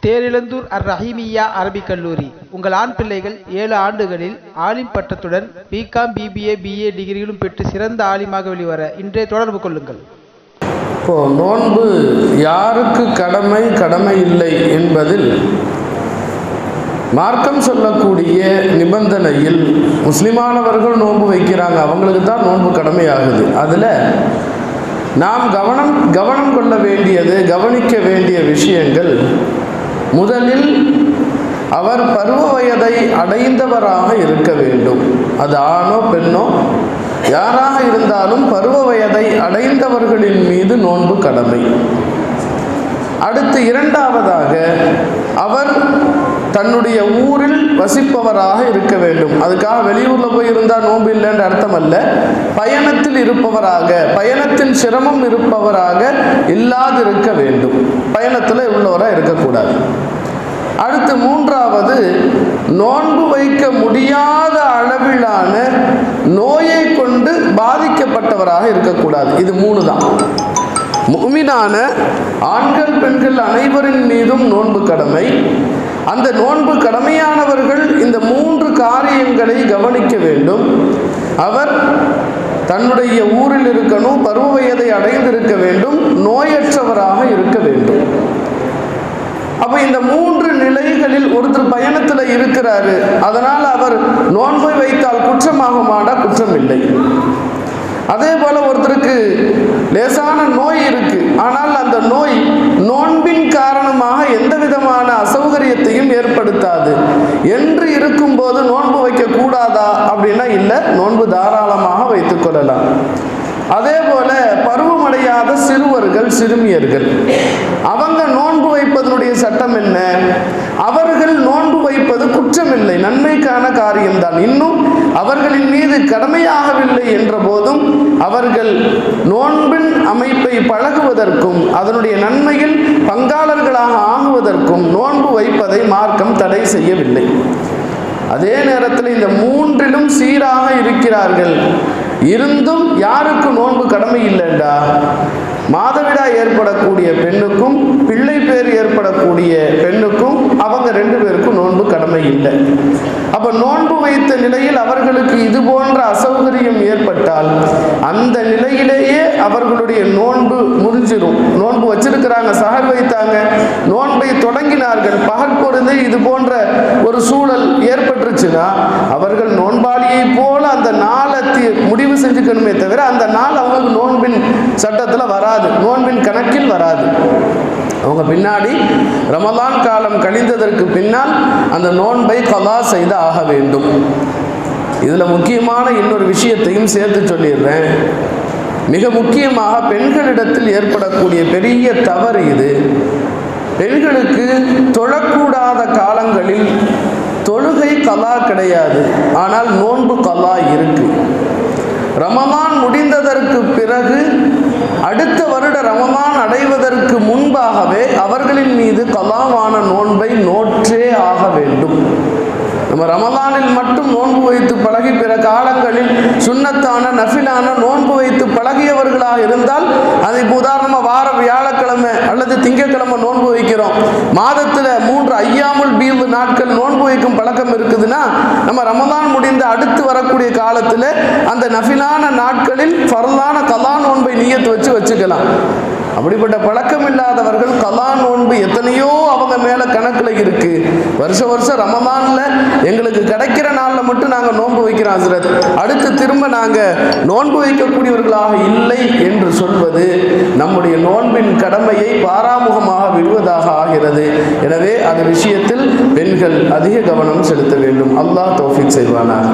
Therizhandur அர்-ரஹீமிய்யா Arabic கல்லூரி. உங்கள் ஆண் பிள்ளைகள் 7 ஆண்டுகளில் ஆலிம் பட்டத்துடன் பிகாம், பிபிஏ, பிஏ டிகிரிகளும் பெற்று சிறந்த ஆலிமாக வெளிவர இன்றே தொடர்பு கொள்ளுங்கள். இப்போ நோன்பு யாருக்கு கடமை இல்லை என்பதில் மார்க்கம் சொல்லக்கூடிய நிபந்தனையில் முஸ்லிமானவர்கள் நோன்பு வைக்கிறாங்க, அவங்களுக்கு தான் நோன்பு கடமையாகுது. அதில் நாம் கவனம் கொள்ள வேண்டியது, கவனிக்க வேண்டிய விஷயங்கள், முதலில் அவர் பருவ வயதை அடைந்தவராக இருக்க வேண்டும். அது ஆணோ பெண்ணோ யாராக இருந்தாலும் பருவ வயதை அடைந்தவர்களின் மீது நோன்பு கடமை. அடுத்து இரண்டாவதாக அவர் தன்னுடைய ஊரில் வசிப்பவராக இருக்க வேண்டும். அதுக்காக வெளியூரில் போய் இருந்தால் நோன்பு இல்லைன்ற அர்த்தம் அல்ல. பயணத்தில் இருப்பவராக, பயணத்தின் சிரமம் இருப்பவராக இல்லாதிருக்க வேண்டும். பயணத்தில் உள்ளவராக இருக்கக்கூடாது. அடுத்து மூன்றாவது, நோன்பு வைக்க முடியாத அளவிலான நோயை கொண்டு பாதிக்கப்பட்டவராக இருக்கக்கூடாது. இது 3 தான். முஃமினான ஆண்கள் பெண்கள் அனைவரின் மீதும் நோன்பு கடமை. அந்த நோன்பு கடமையானவர்கள் இந்த 3 காரியங்களை கவனிக்க வேண்டும். அவர் தன்னுடைய ஊரில் இருக்கணும், பருவ வயதை அடைந்திருக்க வேண்டும், நோயற்றவராக இருக்க வேண்டும். அப்போ இந்த 3 நிலைகளில் ஒருத்தர் பயணத்தில் இருக்கிறாரு, அதனால் அவர் நோன்பை வைத்தால் குற்றமாகுமானா? குற்றம் இல்லை. அதே போல ஒருத்தருக்கு லேசான நோய் இருக்கு, ஆனால் அந்த நோய் நோன்பின் காரணமாக எந்த விதமான அசௌகரியத்தையும் ஏற்படுத்தாது என்று இருக்கும்போது நோன்பு வைக்க கூடாதா அப்படின்னா இல்லை, நோன்பு தாராளமாக வைத்துக் கொள்ளலாம். அதே போல பருவமடையாத சிறுவர்கள் சிறுமியர்கள், அவங்க நோன்பு வைப்பதனுடைய சட்டம் என்ன? அவர்கள் நோன்பு வைப்பது குற்றமில்லை, நன்மைக்கான காரியம்தான். இன்னும் அவர்களின் மீது கடமையாகவில்லை என்ற போதும் அவர்கள் நோன்பின் அமைப்பை பழகுவதற்கும் அதனுடைய நன்மையில் பங்காளர்களாக ஆகுவதற்கும் நோன்பு வைப்பதை மார்க்கம் தடை செய்யவில்லை. அதே நேரத்தில் இந்த 3லும் சீராக இருக்கிறார்கள், இருந்தும் யாருக்கு நோன்பு கடமை இல்லைண்டா? மாதவிடாய் ஏற்படக்கூடிய பெண்ணுக்கும் பிள்ளை பேர் ஏற்படக்கூடிய பெண்ணுக்கும் அவங்க 2 பேருக்கும் நோன்பு கடமை இல்லை. அப்போ நோன்பு வைத்த நிலையில் அவர்களுக்கு இது போன்ற அசௌகரியம் ஏற்பட்டால் அந்த நிலையிலேயே அவர்களுடைய நோன்பு முறிஞ்சிடும். நோன்பு வச்சிருக்கிறாங்க, சஹர் வைத்தாங்க, நோன்பை தொடங்கினார்கள், பகல் பொழுது இது போன்ற ஒரு சூழல் ஏற்பட்டுருச்சுன்னா அவர்கள் நோன்பாளியை போல அந்த நாளை முடிவு செஞ்சுக்கணுமே தவிர அந்த நாள் அவங்களுக்கு நோன்பின் சட்டத்தில் வராது, நோன்பின் கணக்கில் வராது. அவங்க பின்னாடி ரமலான் காலம் கழிந்ததற்கு பின்னால் அந்த நோன்பை கலா செய்து ஆக வேண்டும். இதில் முக்கியமான இன்னொரு விஷயத்தையும் சேர்த்து சொல்லிடுறேன். மிக முக்கியமாக பெண்களிடத்தில் ஏற்படக்கூடிய பெரிய தவறு இது. பெண்களுக்கு தொழக்கூடாத காலங்களில் தொழுகை கலா கிடையாது, ஆனால் நோன்பு கலா இருக்கு. ரமலான் முடிந்ததற்கு பிறகு அடுத்த வருட ரமலான் அடைவதற்கு முன்பாகவே அவர்களின் மீது கலாவான நோன்பை நோற்றே ஆக வேண்டும். நம்ம ரமலானில் மட்டும் நோன்பு வைத்து பழகி பிற காலங்களில் சுன்னத்தான நஃபிலான நோன்பு வைத்து பழகியவர்களாக இருந்தால், அதை உதாரணமாக வார வியாழக்கிழமை அல்லது திங்கட்கிழமை நோன்பு வைக்கிறோம், மாதத்தில் 3 ஐயாமுல் பீல் நாட்கள் நோன்பு வைக்கும் பழக்கம் இருக்குதுன்னா, நம்ம ரமலான் முடிந்த அடுத்து வரக்கூடிய காலத்தில் அந்த நஃபிலான நாட்களில் ஃபர்லான கலா நோன்பை நியத்து வச்சுக்கலாம். அப்படிப்பட்ட பழக்கம் இல்லாதவர்கள் கலா நோன்பு எத்தனையோ அவங்க மேலே கணக்கில் இருக்கு. வருஷம் ரமலான்ல எங்களுக்கு கிடைக்கிற நாளில் மட்டும் நாங்கள் நோன்பு வைக்கிறோம் ஹஸ்ரத், அடுத்து திரும்ப நாங்கள் நோன்பு வைக்கக்கூடியவர்களாக இல்லை என்று சொல்வது நம்முடைய நோன்பின் கடமையை பாராமுகமாக விடுவதாக ஆகிறது. எனவே அந்த விஷயத்தில் பெண்கள் அதிக கவனம் செலுத்த வேண்டும். அல்லாஹ் தௌஃபீக் செய்வானாக.